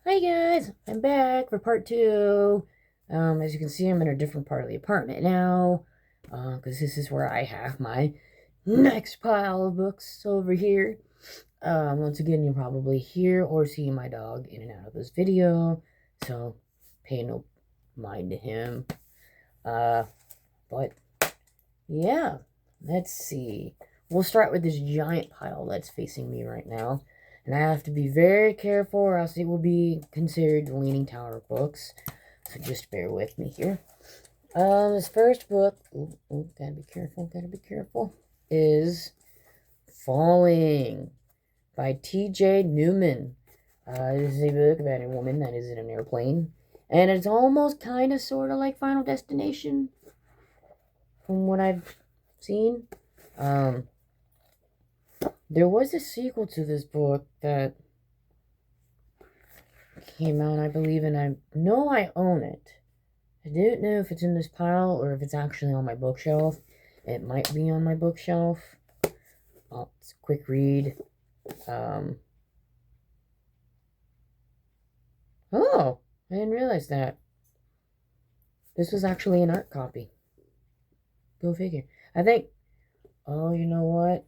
Hi guys, I'm back for part two. As you can see, I'm in a different part of the apartment now, because this is where I have my next pile of books over here. Once again, you'll probably hear or see my dog in and out of this video, so pay no mind to him. Uh, but yeah, let's see. We'll start with this giant pile that's facing me right now. And I have to be very careful or else it will be considered the Leaning Tower of books. So just bear with me here. This first book, gotta be careful, is Falling by T.J. Newman. This is a book about a woman that is in an airplane. And it's almost kind of sort of like Final Destination from what I've seen. Um, there was a sequel to this book that came out, I believe, and I know I own it. I don't know if it's in this pile or if it's actually on my bookshelf. It might be on my bookshelf. Oh, it's a quick read. Oh, I didn't realize that. This was actually an art copy. Go figure. I think, oh, you know what?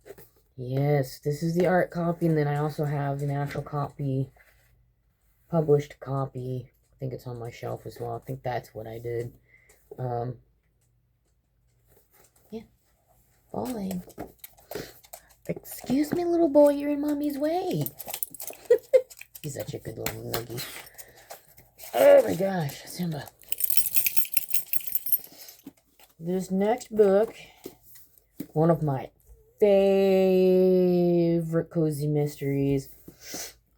Yes, this is the art copy, and then I also have an actual copy, published copy. I think it's on my shelf as well. I think that's what I did. Yeah, Falling. Excuse me, little boy, you're in mommy's way. He's such a good little nuggie. Oh my gosh, Simba. This next book, one of my favorite cozy mysteries.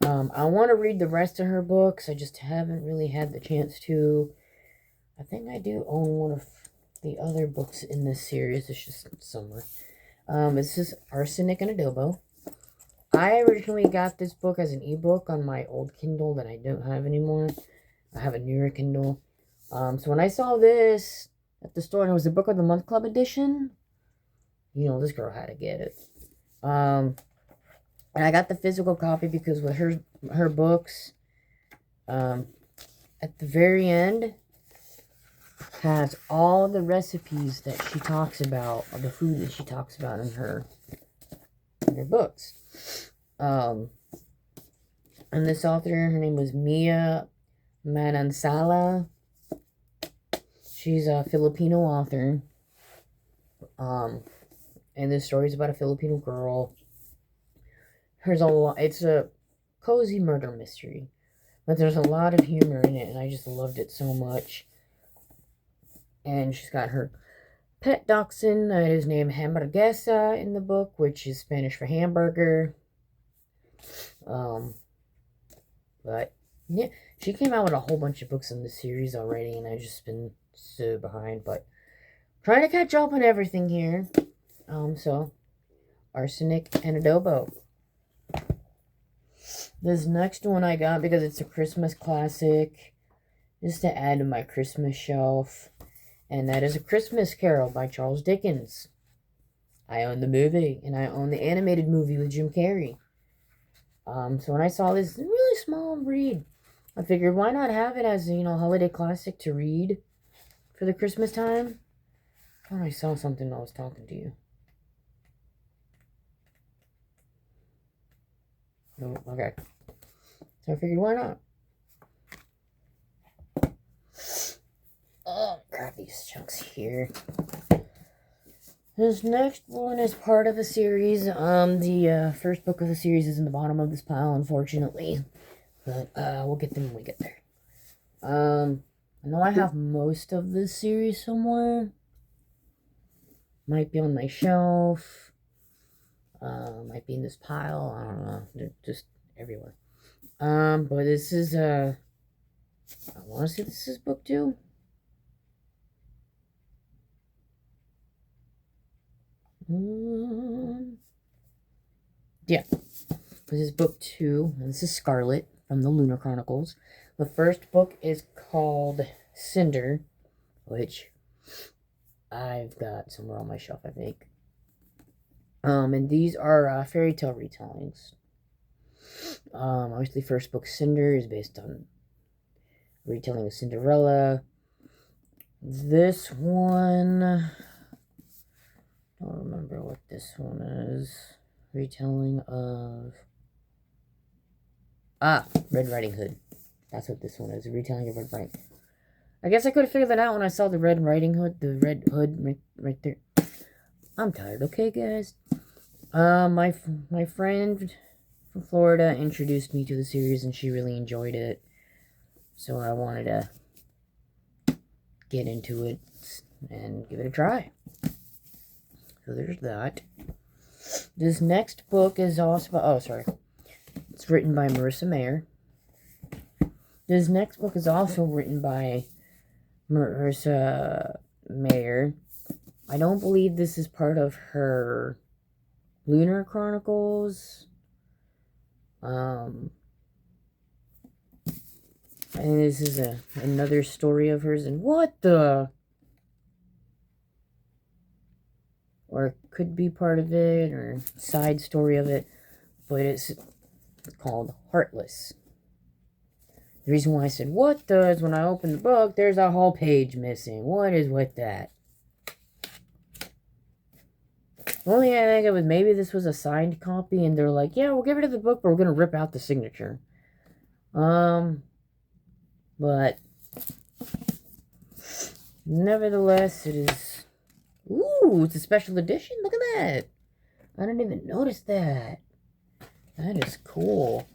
I want to read the rest of her books. I just haven't really had the chance to. I think I do own one of the other books in this series. It's just somewhere. This is Arsenic and Adobo. I originally got this book as an ebook on my old Kindle that I don't have anymore. I have a newer Kindle. So when I saw this at the store and it was the Book of the Month Club edition, you know, this girl had to get it. And I got the physical copy because with her books, at the very end, has all the recipes that she talks about, or the food that she talks about in her books. And this author, her name was Mia Manansala. She's a Filipino author. And this story is about a Filipino girl. It's a cozy murder mystery, but there's a lot of humor in it, and I just loved it so much. And she's got her pet dachshund that is named Hamburguesa in the book, which is Spanish for hamburger. But yeah, she came out with a whole bunch of books in the series already, and I've just been so behind, but trying to catch up on everything here. So Arsenic and Adobo. This next one I got because it's a Christmas classic, just to add to my Christmas shelf, and that is A Christmas Carol by Charles Dickens. I own the movie, and I own the animated movie with Jim Carrey. So when I saw this really small read, I figured why not have it as a, holiday classic to read for the Christmas time? Oh, I saw something while I was talking to you. Oh, okay. So I figured why not? Oh, grab these chunks here. This next one is part of the series. The first book of the series is in the bottom of this pile, unfortunately. But we'll get them when we get there. I know I have most of this series somewhere. Might be on my shelf. Might be in this pile. I don't know. They're just everywhere. But this is I want to say this is book 2. Yeah, this is book 2, and this is Scarlet from the Lunar Chronicles. The first book is called Cinder, which I've got somewhere on my shelf, I think. And these are fairy tale retellings. Obviously, first book, Cinder, is based on retelling of Cinderella. This one, I don't remember what this one is. Retelling of Red Riding Hood. That's what this one is. A retelling of Red Riding. I guess I could have figured that out when I saw the Red Riding Hood, the red hood right there. I'm tired. Okay, guys. My friend from Florida introduced me to the series, and she really enjoyed it. So I wanted to get into it and give it a try. So there's that. This next book is also it's written by Marissa Mayer. This next book is also written by Marissa Mayer. I don't believe this is part of her Lunar Chronicles. And this is another story of hers. And what the? Or it could be part of it, or side story of it. But it's called Heartless. The reason why I said what the is when I opened the book, there's a whole page missing. What is with that? The only thing I think of was maybe this was a signed copy, and they're like, yeah, we'll give it to the book, but we're going to rip out the signature. But nevertheless, it is... Ooh, it's a special edition. Look at that. I didn't even notice that. That is cool.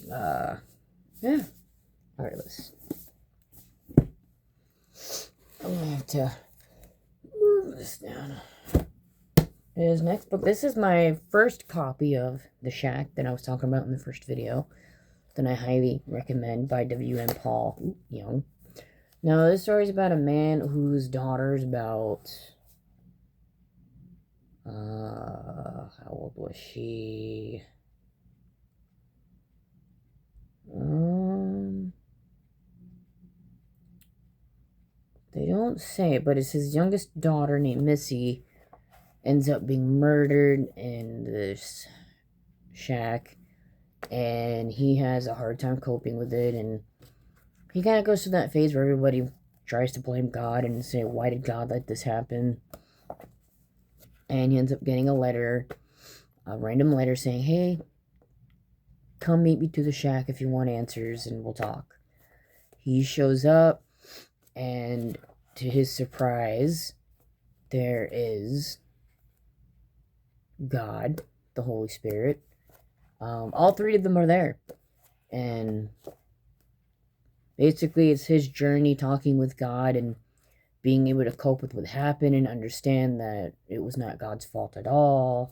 Yeah. Alright, I'm gonna have to move this down. His next book. This is my first copy of The Shack that I was talking about in the first video. That I highly recommend, by W.M. Paul Young. Now, this story is about a man whose daughter is about... how old was she? They don't say, but it's his youngest daughter named Missy ends up being murdered in this shack, and he has a hard time coping with it, and he kind of goes through that phase where everybody tries to blame God and say, why did God let this happen? And he ends up getting a letter, a random letter saying, hey, come meet me to the shack if you want answers and we'll talk. He shows up, and to his surprise, there is God, the Holy Spirit. All three of them are there. And basically, it's his journey talking with God and being able to cope with what happened and understand that it was not God's fault at all.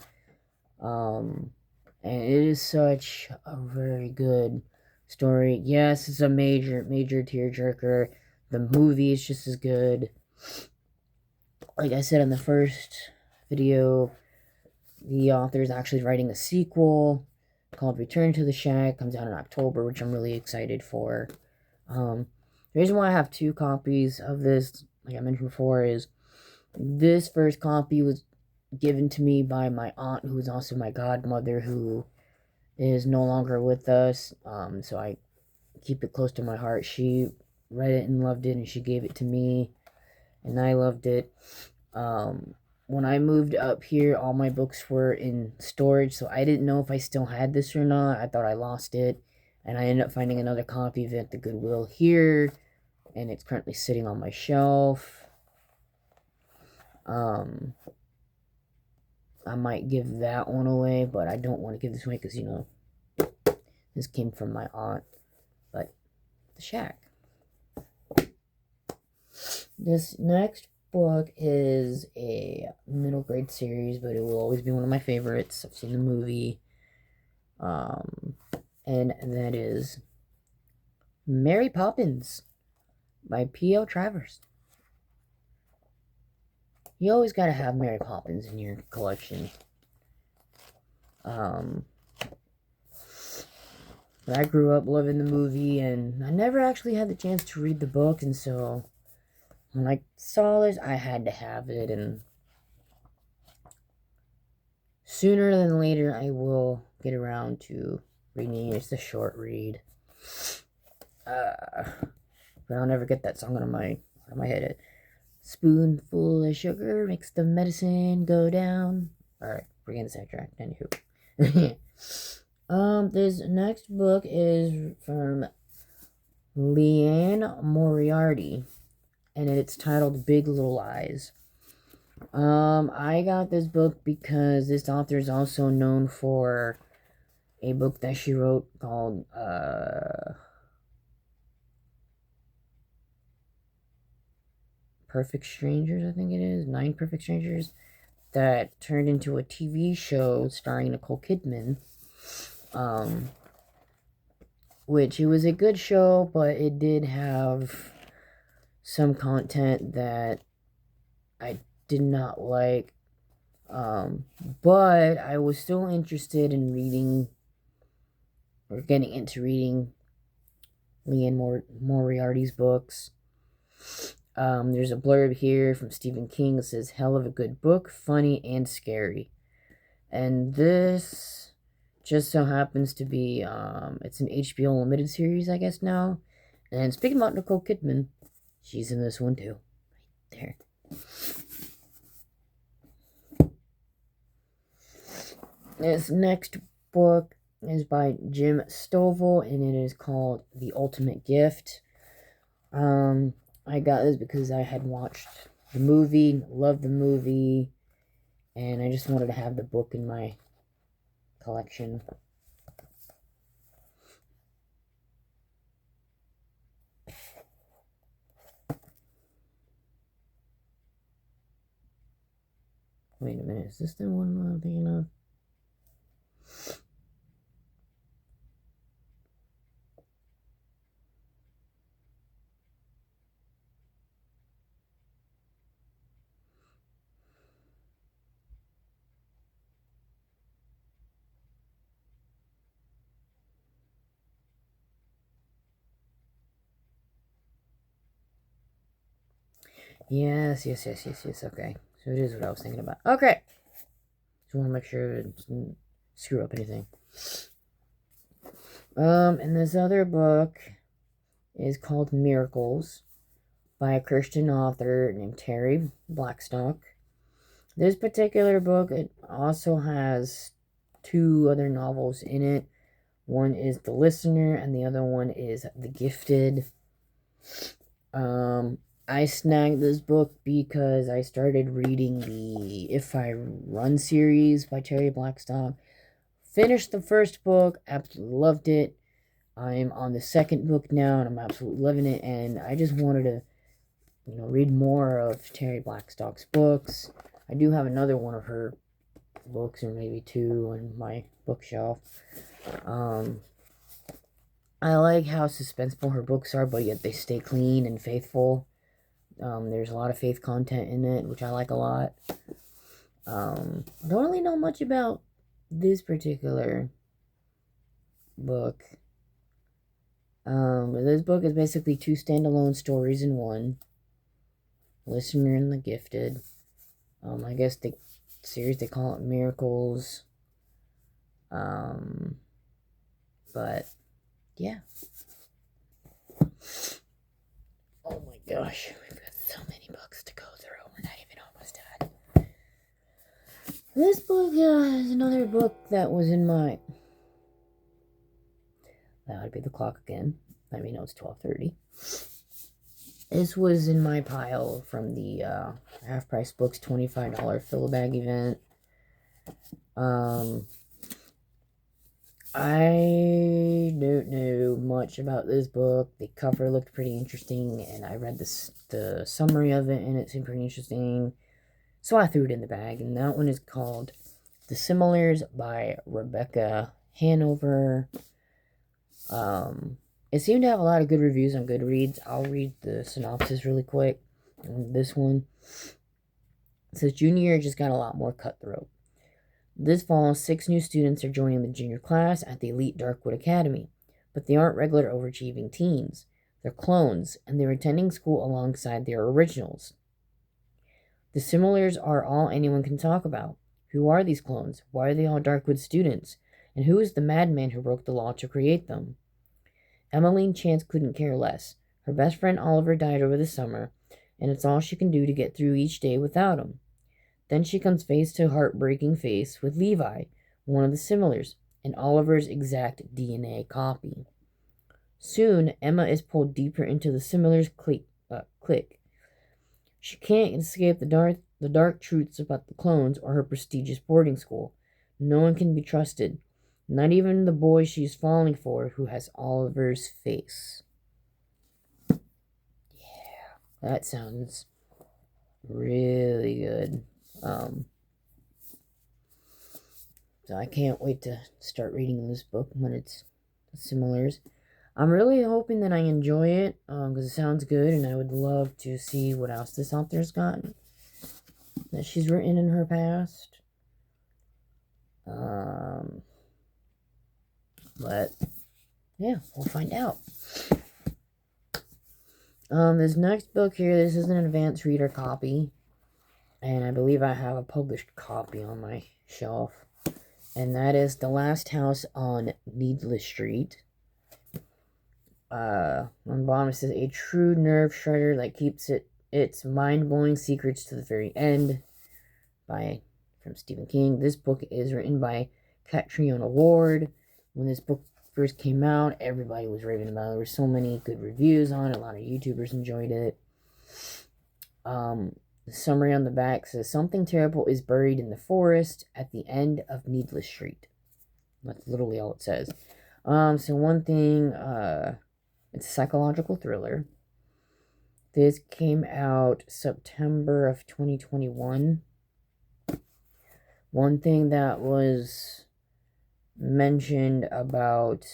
And it is such a very good story. Yes, it's a major tearjerker. The movie is just as good. Like I said in the first video, the author is actually writing a sequel called Return to the Shack. Comes out in October, which I'm really excited for. The reason why I have two copies of this, like I mentioned before, is this first copy was given to me by my aunt, who is also my godmother, who is no longer with us. So I keep it close to my heart. She read it and loved it, and she gave it to me, and I loved it. When I moved up here, all my books were in storage, so I didn't know if I still had this or not. I thought I lost it, and I ended up finding another copy of it at the Goodwill here, and it's currently sitting on my shelf. I might give that one away, but I don't want to give this away because, you know, this came from my aunt. But The Shack. This next book is a middle grade series, but it will always be one of my favorites. I've seen the movie. And that is Mary Poppins by P.O. Travers. You always gotta have Mary Poppins in your collection. But I grew up loving the movie, and I never actually had the chance to read the book, and so when I saw this, I had to have it, and sooner than later, I will get around to reading. It's a short read. But I'll never get that song out of my head. Spoonful of sugar makes the medicine go down. Alright, we're getting sidetracked. Anywho. This next book is from Liane Moriarty, and it's titled Big Little Lies. I got this book because this author is also known for a book that she wrote called, Perfect Strangers, I think it is. 9 Perfect Strangers. That turned into a TV show starring Nicole Kidman. Which it was a good show, but it did have some content that I did not like. But I was still interested in reading, or getting into reading, Liane Moriarty's books. There's a blurb here from Stephen King that says, hell of a good book, funny and scary. And this just so happens to be, it's an HBO limited series, I guess, now. And speaking about Nicole Kidman, she's in this one too. Right there. This next book is by Jim Stovall, and it is called The Ultimate Gift. I got this because I had watched the movie, loved the movie, and I just wanted to have the book in my collection. Wait a minute, is this the one I'm thinking of? Yes, okay. So it is what I was thinking about. Okay. Just want to make sure it doesn't screw up anything. And this other book is called Miracles by a Christian author named Terry Blackstock. This particular book, it also has 2 other novels in it. One is The Listener, and the other one is The Gifted. I snagged this book because I started reading the If I Run series by Terry Blackstock. Finished the first book, absolutely loved it. I'm on the second book now, and I'm absolutely loving it, and I just wanted to, read more of Terry Blackstock's books. I do have another one of her books, or maybe 2, on my bookshelf. I like how suspenseful her books are, but yet they stay clean and faithful. There's a lot of faith content in it, which I like a lot. I don't really know much about this particular book. This book is basically 2 standalone stories in one. Listener and The Gifted. I guess the series, they call it Miracles. But, yeah. Oh my gosh, we've got so many books to go through. We're not even almost done. This book is another book that was in my... That would be the clock again. Let me know it's 12:30. This was in my pile from the Half Price Books $25 fill-a-bag event. I don't know much about this book. The cover looked pretty interesting, and I read the summary of it, and it seemed pretty interesting. So I threw it in the bag, and that one is called The Similars by Rebecca Hanover. It seemed to have a lot of good reviews on Goodreads. I'll read the synopsis really quick. This one, it says, junior year just got a lot more cutthroat. This fall, 6 new students are joining the junior class at the elite Darkwood Academy, but they aren't regular overachieving teens. They're clones, and they're attending school alongside their originals. The similars are all anyone can talk about. Who are these clones? Why are they all Darkwood students? And who is the madman who broke the law to create them? Emmeline Chance couldn't care less. Her best friend Oliver died over the summer, and it's all she can do to get through each day without him. Then she comes face to heartbreaking face with Levi, one of the Similars, and Oliver's exact DNA copy. Soon, Emma is pulled deeper into the Similars' clique. She can't escape the dark truths about the clones or her prestigious boarding school. No one can be trusted, not even the boy she's falling for, who has Oliver's face. Yeah, that sounds really good. So I can't wait to start reading this book when it's Similars. I'm really hoping that I enjoy it, because it sounds good, and I would love to see what else this author's got that she's written in her past. But yeah, we'll find out. This next book here, this is an advanced reader copy, and I believe I have a published copy on my shelf, and that is The Last House on Needless Street. On the bottom it says, a true nerve shredder that keeps its mind-blowing secrets to the very end, from Stephen King. This book is written by Catriona Ward. When this book first came out, everybody was raving about it. There were so many good reviews on it. A lot of YouTubers enjoyed it. The summary on the back says, something terrible is buried in the forest at the end of Needless Street. That's literally all it says. So one thing, it's a psychological thriller. This came out September of 2021. One thing that was mentioned about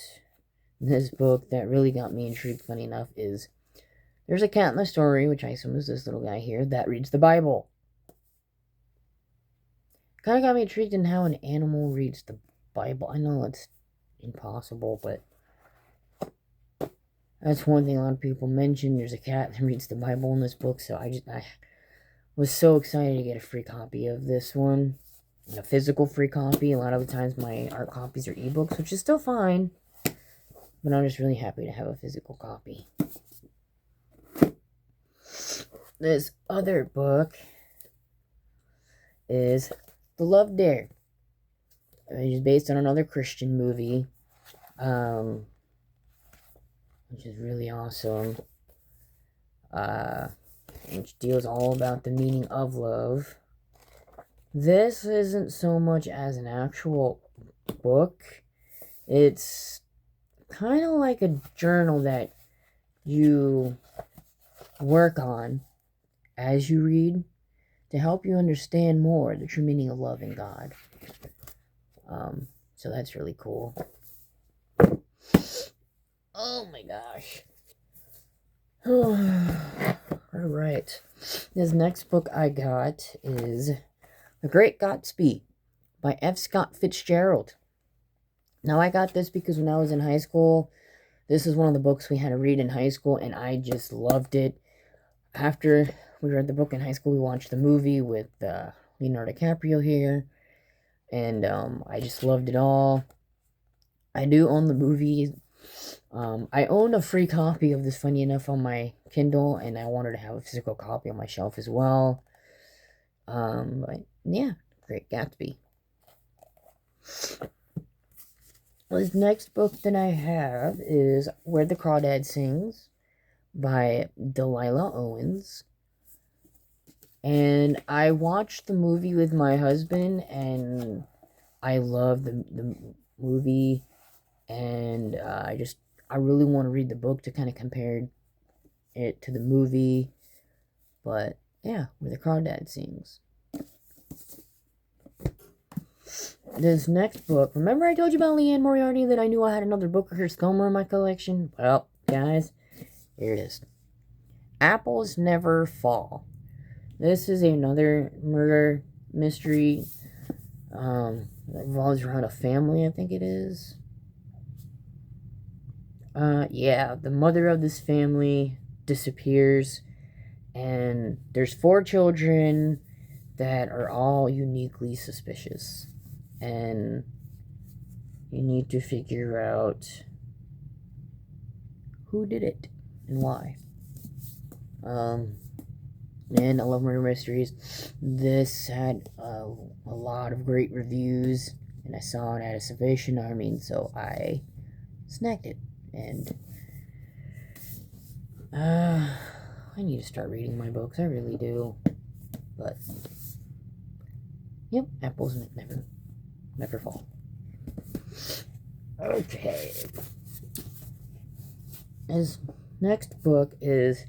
this book that really got me intrigued, funny enough, is there's a cat in the story, which I assume is this little guy here, that reads the Bible. Kind of got me intrigued in how an animal reads the Bible. I know it's impossible, but that's one thing a lot of people mention. There's a cat that reads the Bible in this book, so I was so excited to get a free copy of this one. A physical free copy. A lot of the times my art copies are ebooks, which is still fine, but I'm just really happy to have a physical copy. This other book is The Love Dare. It is based on another Christian movie, which is really awesome, which deals all about the meaning of love. This isn't so much as an actual book. It's kind of like a journal that you work on as you read to help you understand more the true meaning of love in God. So that's really cool. Oh my gosh. Alright. This next book I got is The Great Gatsby by F. Scott Fitzgerald. Now, I got this because when I was in high school, this is one of the books we had to read in high school, and I just loved it. After we read the book in high school, we watched the movie with Leonardo DiCaprio here, and I just loved it all. I do own the movie. I own a free copy of this, funny enough, on my Kindle, and I wanted to have a physical copy on my shelf as well. But yeah, Great Gatsby. This next book that I have is Where the Crawdad Sings by Delilah Owens. And I watched the movie with my husband, and I love the movie, and I really want to read the book to kind of compare it to the movie. But yeah, Where the Crawdad Sings. This next book, remember I told you about Liane Moriarty, that I knew I had another book of her Skomer in my collection? Well, guys, here it is. Apples Never Fall. This is another murder mystery that revolves around a family, I think it is. Yeah, the mother of this family disappears, and there's 4 children that are all uniquely suspicious. And you need to figure out who did it and why. And I love murder mysteries. This had a lot of great reviews, and I saw it at a Salvation Army, so I snagged it. And I need to start reading my books. I really do. But yep, apples never fall. Okay. His next book is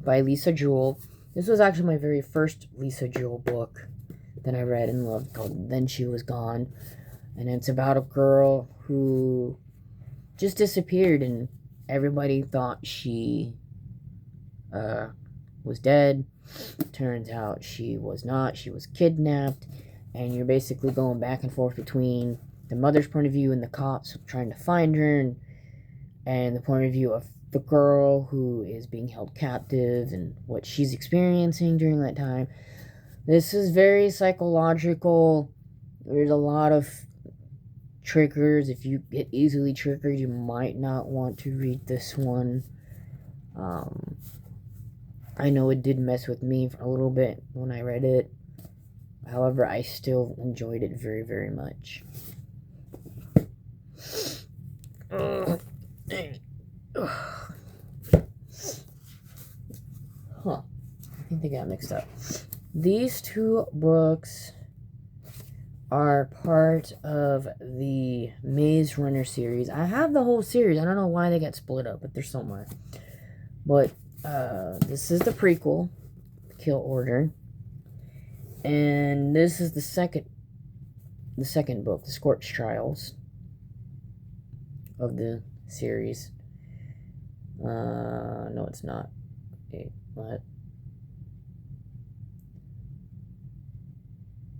by Lisa Jewell. This was actually my very first Lisa Jewell book that I read and loved, called Then She Was Gone. And it's about a girl who just disappeared, and everybody thought she was dead. Turns out she was not. She was kidnapped, and you're basically going back and forth between the mother's point of view and the cops trying to find her, and the point of view of the girl who is being held captive and what she's experiencing during that time. This is very psychological. There's a lot of triggers. If you get easily triggered, you might not want to read this one. I know it did mess with me for a little bit when I read it. However, I still enjoyed it very, very much. I think they got mixed up. These two books are part of the Maze Runner series. I have the whole series. I don't know why they got split up, but they're somewhere. But this is the prequel, Kill Order, and this is the second book, The Scorch Trials, of the series. No, it's not. Wait, what?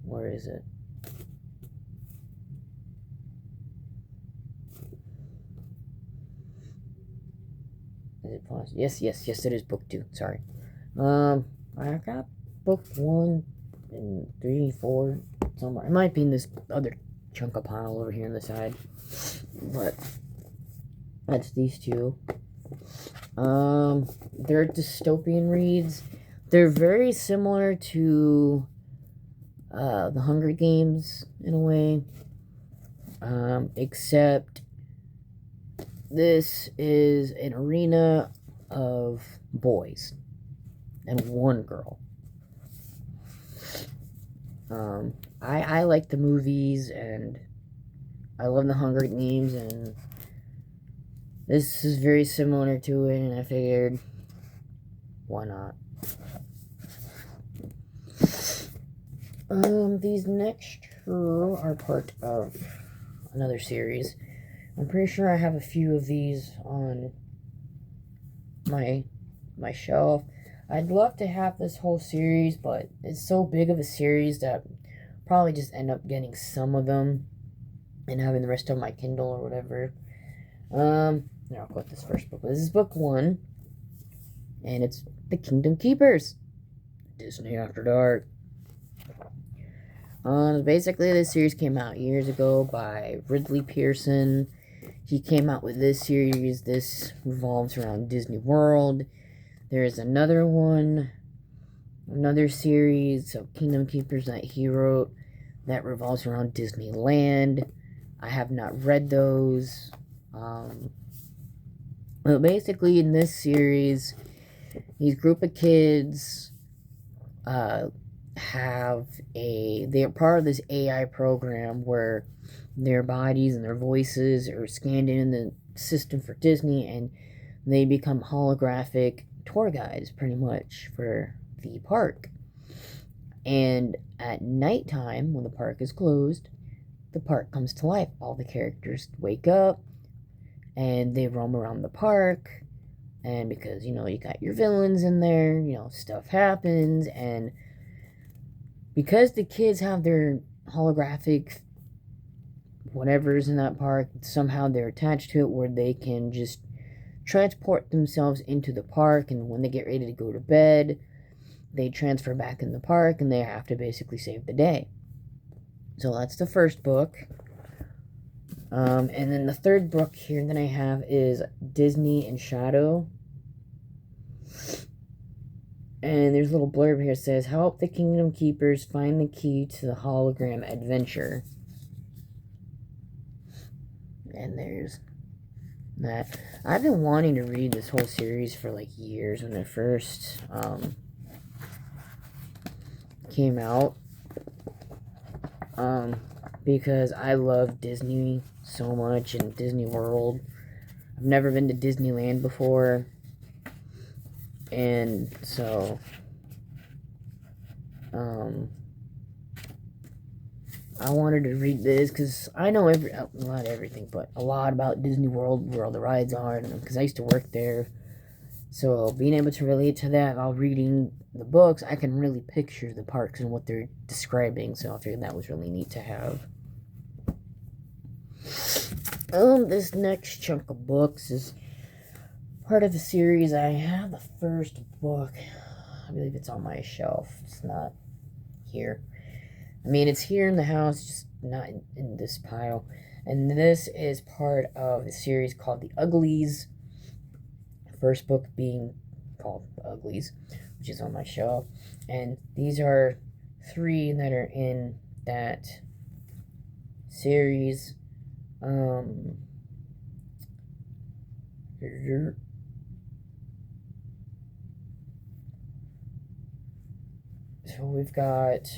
Where is it? Is it possible? Yes, it is book 2. Sorry. I got book 1 and 3, 4 somewhere. It might be in this other chunk of pile over here on the side. But that's these two. They're dystopian reads. They're very similar to the Hunger Games in a way. Except this is an arena of boys and one girl. I like the movies, and I love the Hunger Games, and this is very similar to it, and I figured, why not? These next two are part of another series. I'm pretty sure I have a few of these on my shelf. I'd love to have this whole series, but it's so big of a series that I'll probably just end up getting some of them and having the rest of my Kindle or whatever. Here, I'll put this first book. This is book 1, and it's The Kingdom Keepers, Disney After Dark. Basically, this series came out years ago by Ridley Pearson. He came out with this series. This revolves around Disney World. There is another series of Kingdom Keepers that he wrote that revolves around Disneyland. I have not read those. But basically, in this series, these group of kids they are part of this AI program where their bodies and their voices are scanned in the system for Disney, and they become holographic tour guides pretty much for the park. And at nighttime, when the park is closed, the park comes to life. All the characters wake up and they roam around the park, and because you got your villains in there, stuff happens, and because the kids have their holographic whatever's in that park, somehow they're attached to it where they can just transport themselves into the park, and when they get ready to go to bed, they transfer back in the park and they have to basically save the day. So that's the first book. And then the third book here that I have is Disney in Shadow. And there's a little blurb here that says, help the Kingdom Keepers find the key to the hologram adventure. And there's that. I've been wanting to read this whole series for like years when it first came out. Because I love Disney so much and Disney World. I've never been to Disneyland before. And so, I wanted to read this because I know not everything, but a lot about Disney World, where all the rides are, because I used to work there. So, being able to relate to that while reading the books, I can really picture the parks and what they're describing. So, I figured that was really neat to have. This next chunk of books is part of the series. I have the first book. I believe it's on my shelf. It's not here. I mean, it's here in the house, just not in this pile. And this is part of the series called The Uglies. First book being called The Uglies, which is on my shelf. And these are 3 that are in that series. So we've got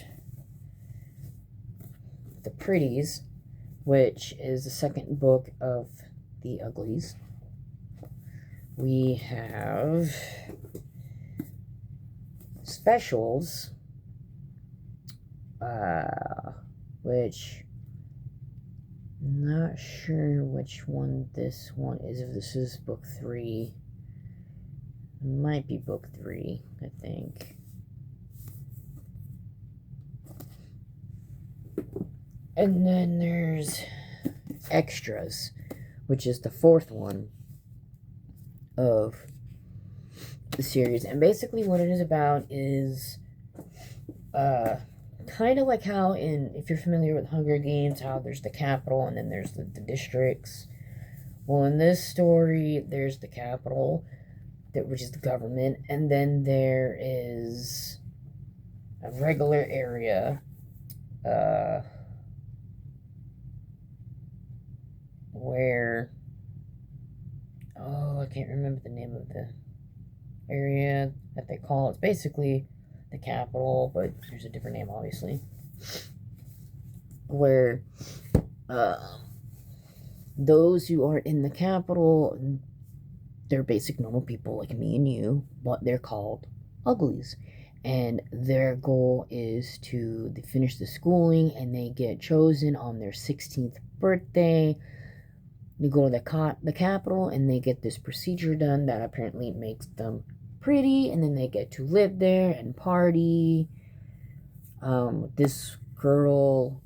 The Pretties, which is the second book of The Uglies. We have Specials, which I'm not sure which one this one is. If this is book 3, it might be book 3, I think. And then there's Extras, which is the 4th one of the series. And basically what it is about is kind of like how if you're familiar with Hunger Games, how there's the capital and then there's the districts. Well, in this story, there's the capital, which is the government, and then there is a regular area, where, I can't remember the name of the area that they call it. It's basically the capital, but there's a different name, obviously, where those who are in the capital, they're basic normal people like me and you, but they're called uglies. And their goal is to finish the schooling, and they get chosen on their 16th birthday. They go to the capital, and they get this procedure done that apparently makes them pretty, and then they get to live there and party. This girl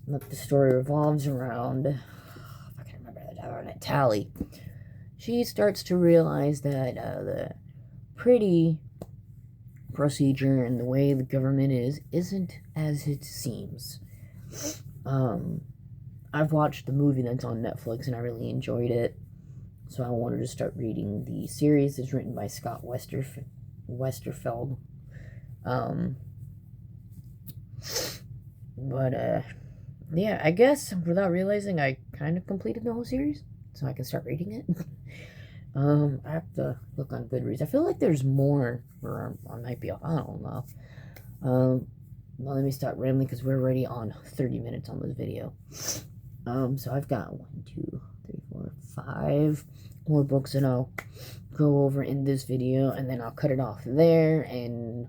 that the story revolves around, if I can remember that, Tally. She starts to realize that the pretty procedure and the way the government isn't as it seems. I've watched the movie that's on Netflix and I really enjoyed it, so I wanted to start reading the series. It's written by Scott Westerfeld. Yeah, I guess without realizing, I kind of completed the whole series, so I can start reading it. I have to look on Goodreads. I feel like there's more, or I might be off. I don't know. Well, let me stop rambling because we're already on 30 minutes on this video. So I've got 1, 2, 3, 4, 5 more books that I'll go over in this video, and then I'll cut it off there, and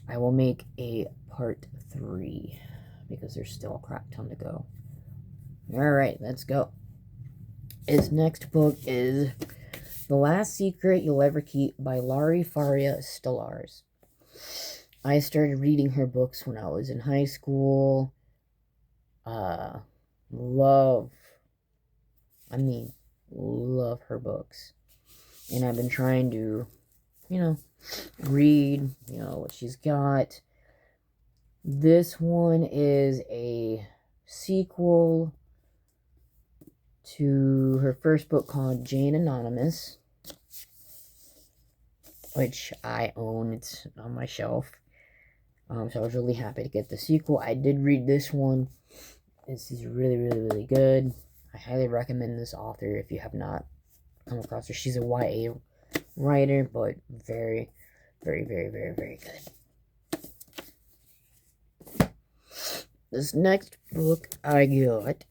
I will make a part 3 because there's still a crap ton to go. Alright, let's go. His next book is The Last Secret You'll Ever Keep by Lari Faria Stallars. I started reading her books when I was in high school. Love her books. And I've been trying to, read, what she's got. This one is a sequel to her first book called Jane Anonymous, which I own. It's on my shelf. So I was really happy to get the sequel. I did read this one. This is really, really, really good. I highly recommend this author if you have not come across her. She's a YA writer, but very, very, very, very, very good. This next book I got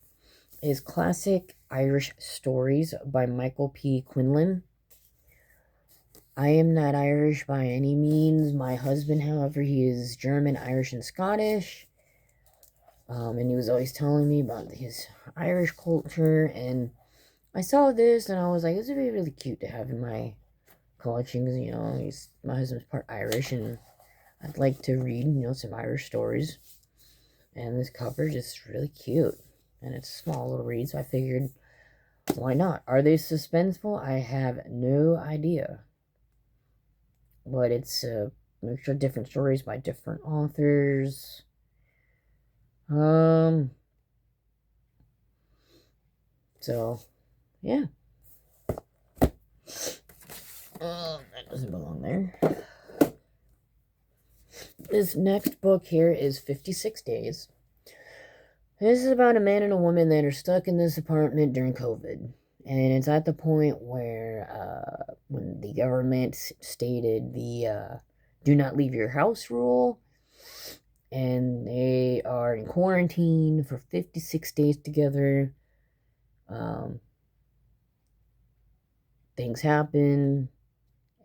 is Classic Irish Stories by Michael P. Quinlan. I am not Irish by any means. My husband, however, he is German, Irish, and Scottish. And he was always telling me about his Irish culture. And I saw this and I was like, this would be really cute to have in my collection. Because, my husband's part Irish. And I'd like to read, some Irish stories. And this cover is just really cute. And it's a small little read. So I figured, why not? Are they suspenseful? I have no idea. But it's a mixture of different stories by different authors. So, yeah. That doesn't belong there. This next book here is 56 Days. This is about a man and a woman that are stuck in this apartment during COVID. And it's at the point where, when the government stated the do not leave your house rule, and they are in quarantine for 56 days together. Things happen,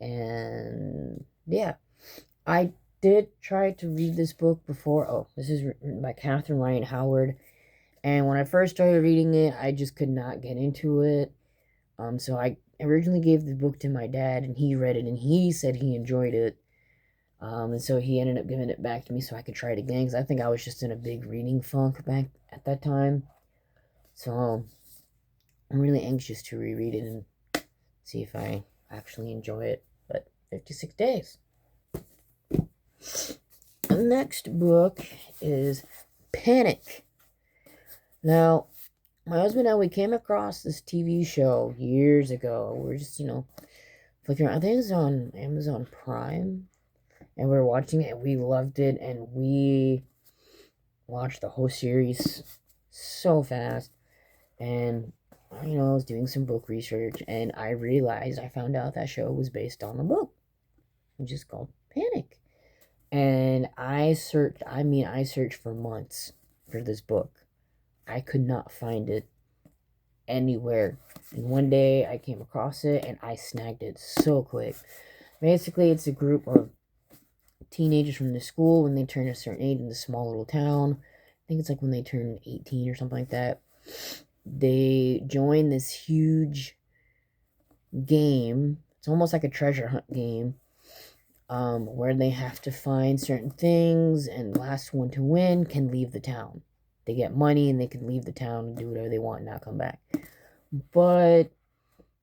and yeah. I did try to read this book before. Oh, this is written by Catherine Ryan Howard. And when I first started reading it, I just could not get into it. So I originally gave the book to my dad, and he read it, and he said he enjoyed it. And so he ended up giving it back to me so I could try it again, because I think I was just in a big reading funk back at that time. So I'm really anxious to reread it and see if I actually enjoy it. But 56 Days. The next book is Panic. Now, my husband and I, we came across this TV show years ago. We were just, flicking around. I think it was on Amazon Prime. And we were watching it, and we loved it. And we watched the whole series so fast. And, I was doing some book research. And I realized, I found out that show was based on a book, which is called Panic. And I searched for months for this book. I could not find it anywhere. And one day I came across it and I snagged it so quick. Basically, it's a group of teenagers from the school when they turn a certain age in this small little town. I think it's like when they turn 18 or something like that. They join this huge game. It's almost like a treasure hunt game. Where they have to find certain things, and the last one to win can leave the town. They get money and they can leave the town and do whatever they want and not come back. But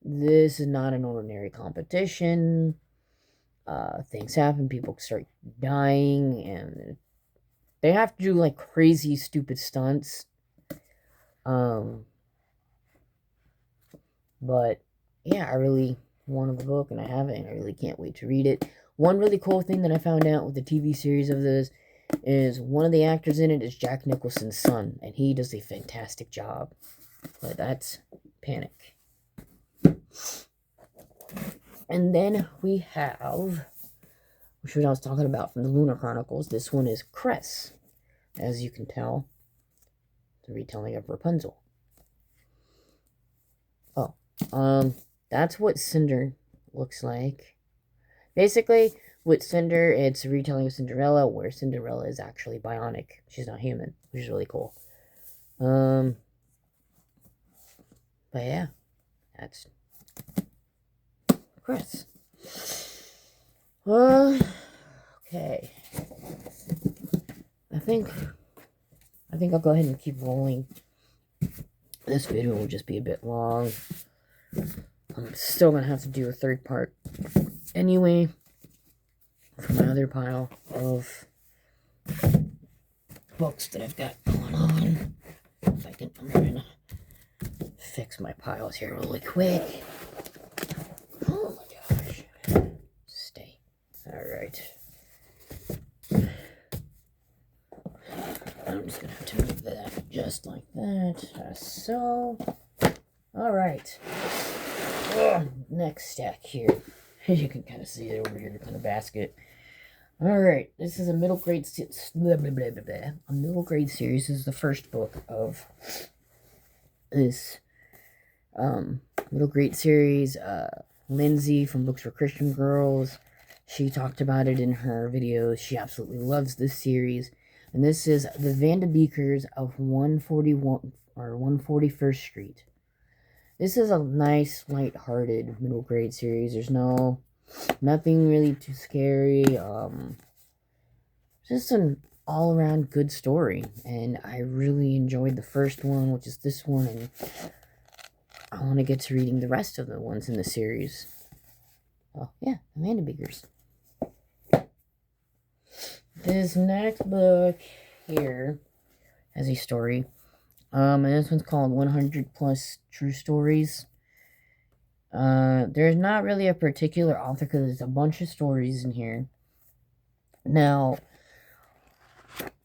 this is not an ordinary competition. Things happen, people start dying, and they have to do like crazy, stupid stunts. But yeah, I really wanted the book and I have it, and I really can't wait to read it. One really cool thing that I found out with the TV series of this is one of the actors in it is Jack Nicholson's son, and he does a fantastic job. But that's Panic. And then we have, which is what I was talking about from the Lunar Chronicles. This one is Cress, as you can tell, the retelling of Rapunzel. Oh, that's what Cinder looks like. Basically, with Cinder, it's a retelling of Cinderella, where Cinderella is actually bionic. She's not human, which is really cool. But yeah, that's Chris. Okay. I think I'll go ahead and keep rolling. This video will just be a bit long. I'm still gonna have to do a third part anyway. for my other pile of books that I've got going on. If I can, I'm gonna fix my piles here really quick. Oh my gosh. Stay. Alright. I'm just gonna have to move that just like that. So. Alright. Next stack here. You can kind of see it over here in the basket. Alright, this is a middle grade a middle grade series. This is the first book of this middle grade series. Lindsay from Books for Christian Girls, she talked about it in her videos. She absolutely loves this series. And this is The Vanderbeekers of 141 or 141st Street. This is a nice, light-hearted middle grade series. There's nothing really too scary. Just an all-around good story. And I really enjoyed the first one, which is this one, and I want to get to reading the rest of the ones in the series. Oh, yeah, Amanda Beakers. This next book here has a story. And this one's called 100 Plus True Stories. There's not really a particular author because there's a bunch of stories in here. Now,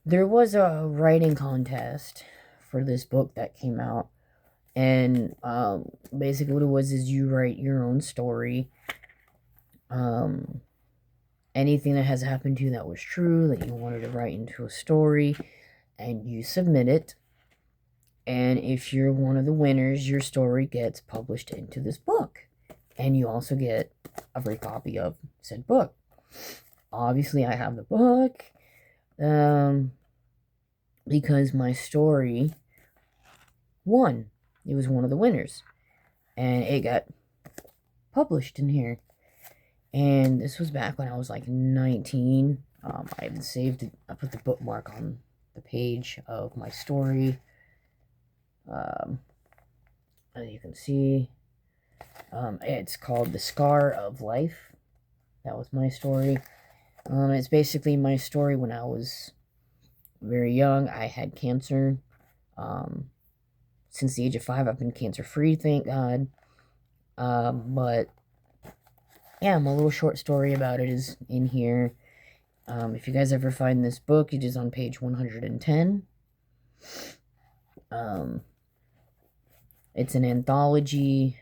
there was a writing contest for this book that came out. And basically what it was is you write your own story. Anything that has happened to you that was true, that you wanted to write into a story, and you submit it. And if you're one of the winners, your story gets published into this book. And you also get a free copy of said book. Obviously, I have the book. Because my story won. It was one of the winners. And it got published in here. And this was back when I was like 19. I had saved it. I put the bookmark on the page of my story. As you can see, it's called The Scar of Life. That was my story. It's basically my story when I was very young. I had cancer. Since the age of 5, I've been cancer-free, thank God. But yeah, my little short story about it is in here. If you guys ever find this book, it is on page 110. It's an anthology.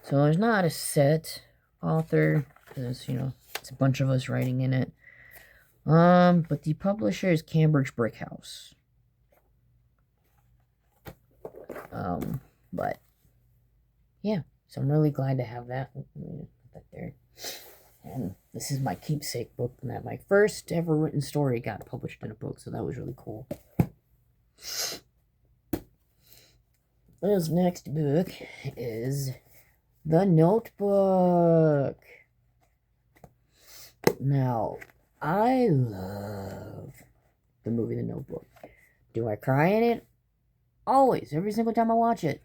So there's not a set author, because, it's a bunch of us writing in it. But the publisher is Cambridge Brick House. But yeah, so I'm really glad to have that there. And this is my keepsake book, that my first ever written story got published in a book, so that was really cool. This next book is The Notebook. Now, I love the movie The Notebook. Do I cry in it? Always, every single time I watch it.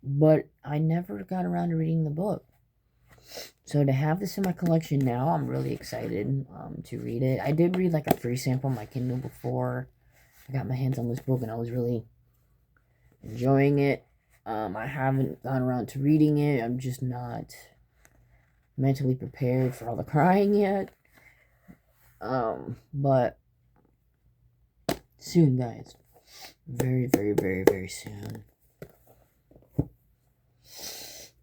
But I never got around to reading the book. So to have this in my collection now, I'm really excited to read it. I did read like a free sample on my Kindle before I got my hands on this book, and I was really enjoying it. I haven't gone around to reading it. I'm just not mentally prepared for all the crying yet. But soon, guys. Very, very, very, very soon.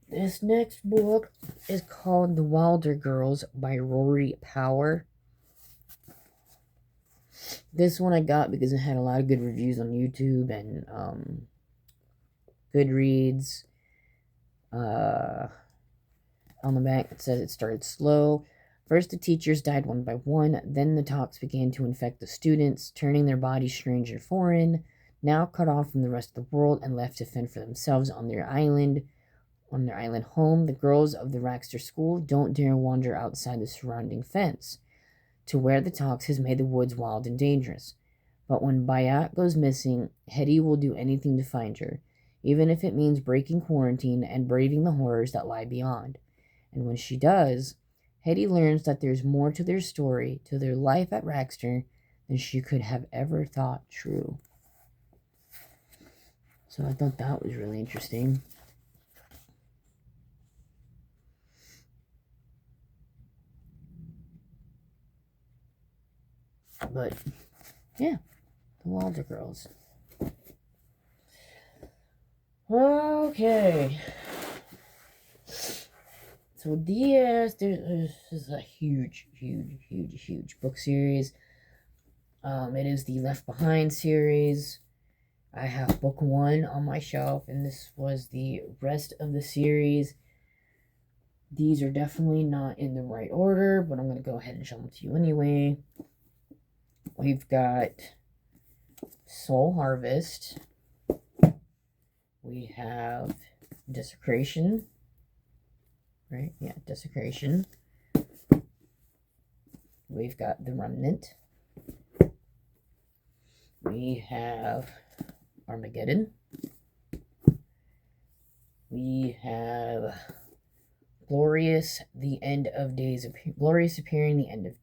This next book is called The Wilder Girls by Rory Power. This one I got because it had a lot of good reviews on YouTube and Goodreads. On the back it says it started slow. First the teachers died one by one, then the talks began to infect the students, turning their bodies strange and foreign. Now cut off from the rest of the world and left to fend for themselves on their island home, the girls of the Raxter School don't dare wander outside the surrounding fence, to where the talks has made the woods wild and dangerous. But when Bayat goes missing, Hetty will do anything to find her, even if it means breaking quarantine and braving the horrors that lie beyond. And when she does, Hetty learns that there's more to their story, to their life at Raxter, than she could have ever thought true. So I thought that was really interesting. But, yeah, the Walder Girls. Okay. So this is a huge book series. It is the Left Behind series. I have book 1 on my shelf, and this was the rest of the series. These are definitely not in the right order, but I'm going to go ahead and show them to you anyway. We've got Soul Harvest. We have Desecration. Right? Yeah, Desecration. We've got The Remnant. We have Armageddon. We have Glorious Appearing, The End of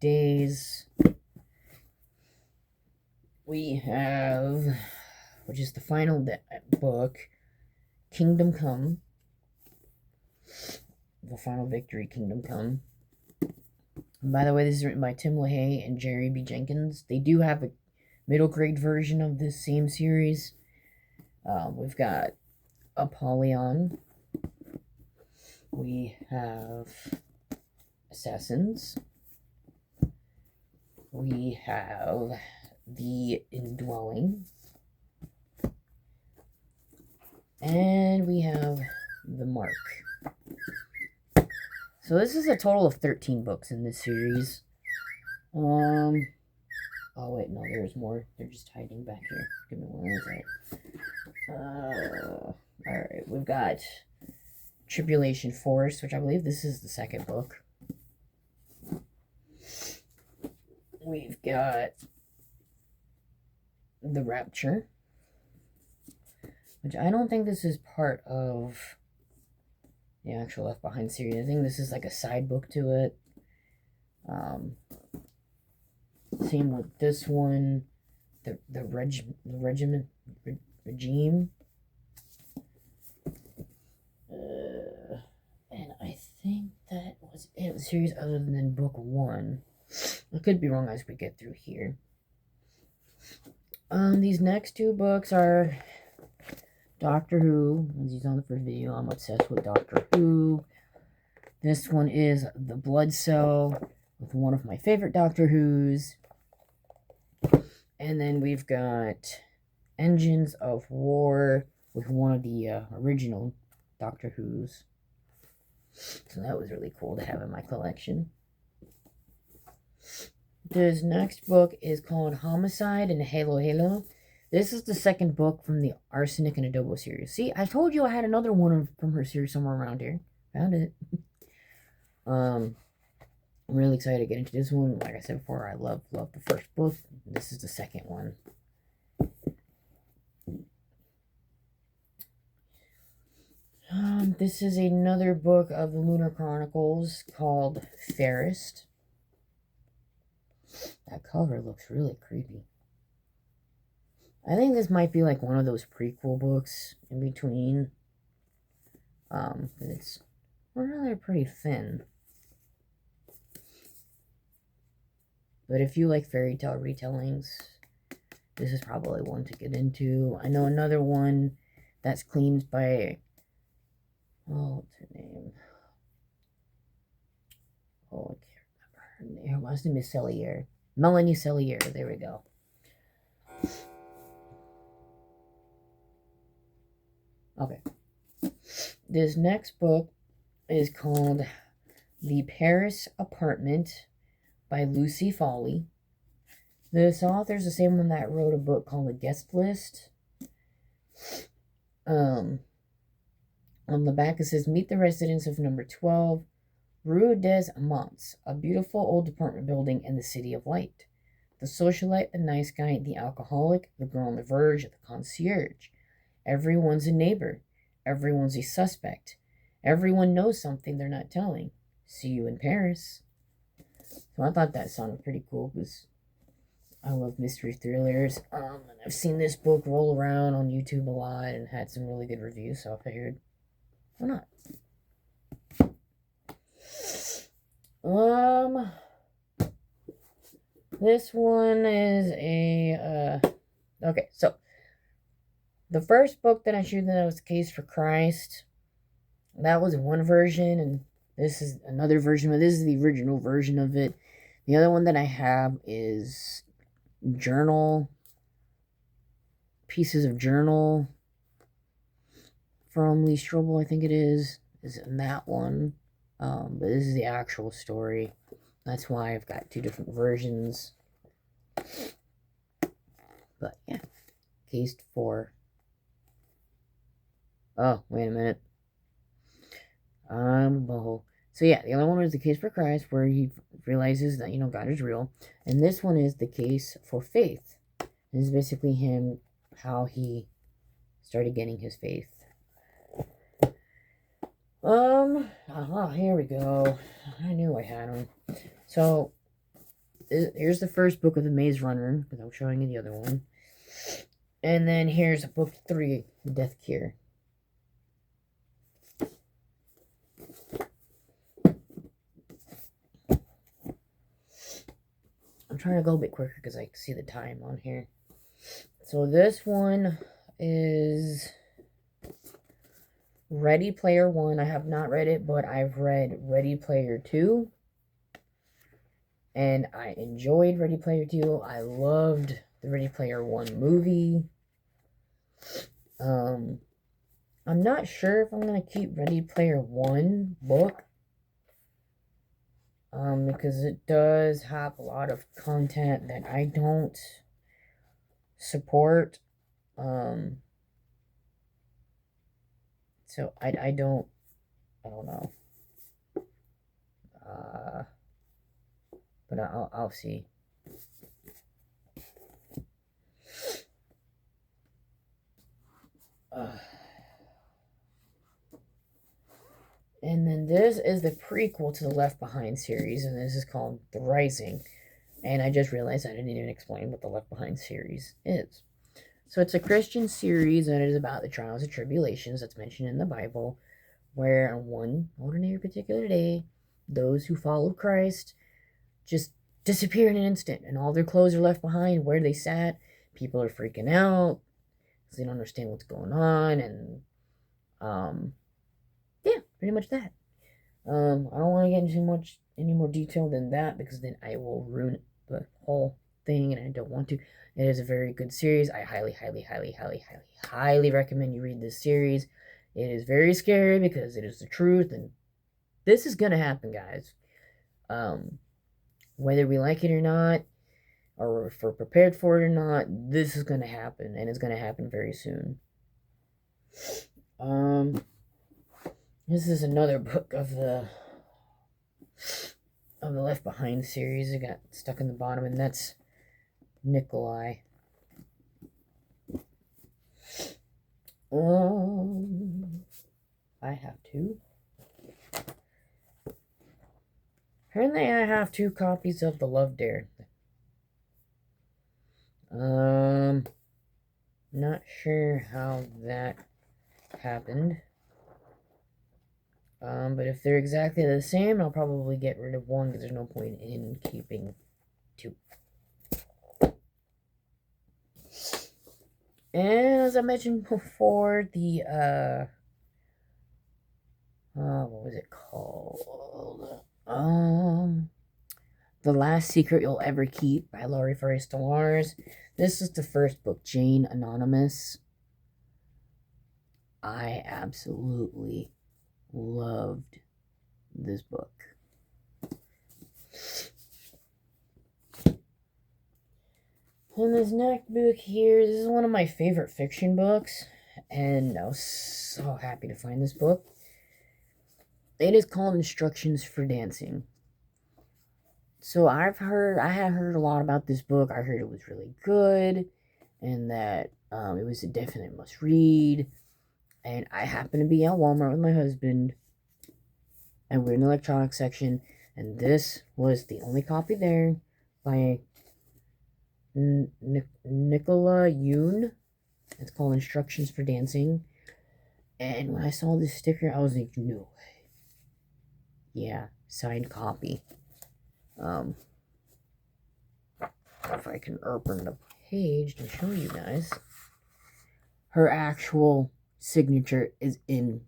Days. We have, which is the final book, Kingdom Come. The Final Victory, Kingdom Come. And by the way, this is written by Tim LaHaye and Jerry B. Jenkins. They do have a middle grade version of this same series. We've got Apollyon. We have Assassins. We have The Indwelling. And we have The Mark. So this is a total of 13 books in this series. Oh wait, no, there's more. They're just hiding back here. Give me one second. Alright, we've got Tribulation Force, which I believe this is the second book. We've got The Rapture, which I don't think this is part of the actual Left Behind series. I think this is like a side book to it. Same with this one, the Regime. And I think that was it. The series other than book 1. I could be wrong as we get through here. These next 2 books are Doctor Who. As you saw in the first video, I'm obsessed with Doctor Who. This one is The Blood Cell, with one of my favorite Doctor Who's. And then we've got Engines of War, with one of the original Doctor Who's. So that was really cool to have in my collection. This next book is called Homicide and Halo Halo. This is the second book from the Arsenic and Adobo series. See, I told you I had another one from her series somewhere around here. Found it. I'm really excited to get into this one. Like I said before, I love the first book. This is the second one. This is another book of the Lunar Chronicles called Fairest. That cover looks really creepy. I think this might be like one of those prequel books in between. It's really pretty thin. But if you like fairy tale retellings, this is probably one to get into. I know another one that's cleaned by, what's her name? Oh, I can't remember her name. Her last name is Cellier. Melanie Cellier. There we go. Okay. This next book is called The Paris Apartment by Lucy Foley. This author's the same one that wrote a book called The Guest List. On the back it says, meet the residents of number 12, Rue des Amants, a beautiful old apartment building in the City of Light. The socialite, the nice guy, the alcoholic, the girl on the verge, the concierge. Everyone's a neighbor. Everyone's a suspect. Everyone knows something they're not telling. See You in Paris. So I thought that sounded pretty cool because I love mystery thrillers. And I've seen this book roll around on YouTube a lot and had some really good reviews, so I figured, why not? This one is a, okay, so the first book that I showed that was Case for Christ, that was one version, and this is another version, but this is the original version of it. The other one that I have is pieces of journal from Lee Strobel, I think it is in that one. But this is the actual story. That's why I've got two different versions. But yeah, Case for. Oh, wait a minute. So yeah, the other one was The Case for Christ, where he realizes that, God is real. And this one is The Case for Faith. This is basically how he started getting his faith. Here we go. I knew I had them. So, here's the first book of The Maze Runner, because I was showing you the other one. And then here's book 3, The Death Cure. I'm trying to go a bit quicker because I can see the time on here. So this one is Ready Player 1. I have not read it, but I've read Ready Player 2. And I enjoyed Ready Player 2. I loved the Ready Player 1 movie. I'm not sure if I'm going to keep Ready Player 1 book. Because it does have a lot of content that I don't support. So I don't know. But I'll see. And then this is the prequel to the Left Behind series, and this is called The Rising. And I just realized I didn't even explain what the Left Behind series is. So it's a Christian series that is about the trials and tribulations that's mentioned in the Bible, where on one ordinary particular day, those who follow Christ just disappear in an instant, and all their clothes are left behind where they sat. People are freaking out because they don't understand what's going on, and yeah, pretty much that. I don't want to get into any more detail than that, because then I will ruin the whole thing, and I don't want to. It is a very good series. I highly, highly, highly, highly, highly, highly recommend you read this series. It is very scary because it is the truth, and this is gonna happen, guys. Whether we like it or not, or if we're prepared for it or not, this is gonna happen, and it's gonna happen very soon. This is another book of the Left Behind series. It got stuck in the bottom, and that's Nikolai. I have two. Apparently I have 2 copies of The Love Dare. Not sure how that happened. But if they're exactly the same, I'll probably get rid of one, because there's no point in keeping 2. And as I mentioned before, the, what was it called? The Last Secret You'll Ever Keep by Laurie Forest Lars. This is the first book, Jane Anonymous. I absolutely loved this book. And this next book here, this is one of my favorite fiction books, and I was so happy to find this book. It is called Instructions for Dancing. So I have heard a lot about this book. I heard it was really good, and that it was a definite must read. And I happened to be at Walmart with my husband, and we're in the electronics section, and this was the only copy there by Nicola Yoon. It's called Instructions for Dancing. And when I saw this sticker, I was like, no way. Yeah, signed copy. If I can open the page to show you guys, her actual signature is in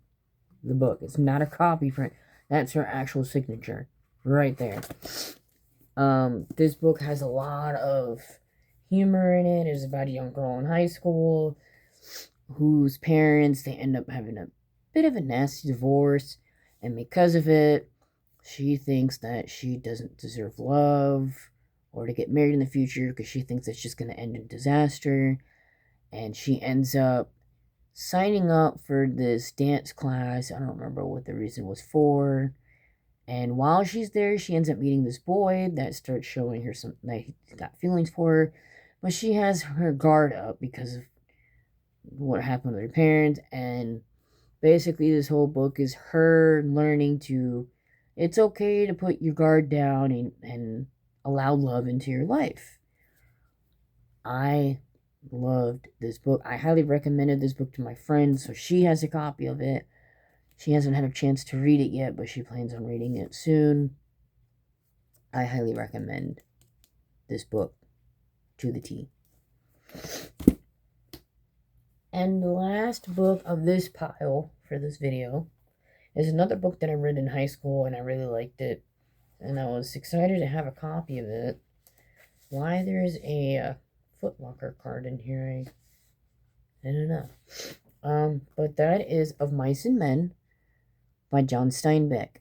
the book. It's not a copy print. That's her actual signature right there. This book has a lot of humor in it. It's about a young girl in high school whose parents, they end up having a bit of a nasty divorce, and because of it, she thinks that she doesn't deserve love or to get married in the future because she thinks it's just going to end in disaster. And she ends up signing up for this dance class. I don't remember what the reason was for. And while she's there, she ends up meeting this boy that starts showing her some that he's got feelings for her. But she has her guard up because of what happened with her parents. And basically, this whole book is her learning to, it's okay to put your guard down and allow love into your life. I loved this book. I highly recommended this book to my friend, so she has a copy of it. She hasn't had a chance to read it yet, but she plans on reading it soon. I highly recommend this book to the T. And the last book of this pile for this video is another book that I read in high school, and I really liked it. And I was excited to have a copy of it. Why there's a Foot Locker card in here, I don't know. But that is Of Mice and Men by John Steinbeck.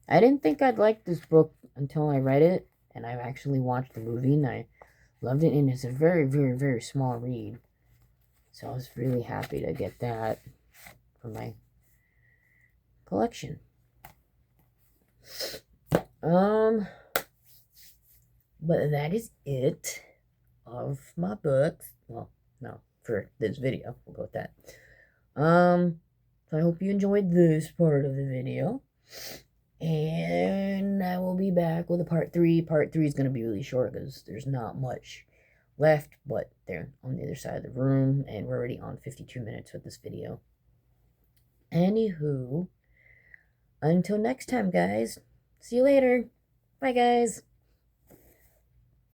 I didn't think I'd like this book until I read it, and I've actually watched the movie, and I loved it, and it's a very, very, very small read. So I was really happy to get that for my collection. But that is it of my books. Well, no, for this video, we'll go with that. So I hope you enjoyed this part of the video, and I will be back with a part 3. Part 3 is going to be really short because there's not much left, but they're on the other side of the room, and we're already on 52 minutes with this video. Anywho, until next time, guys. See you later. Bye, guys.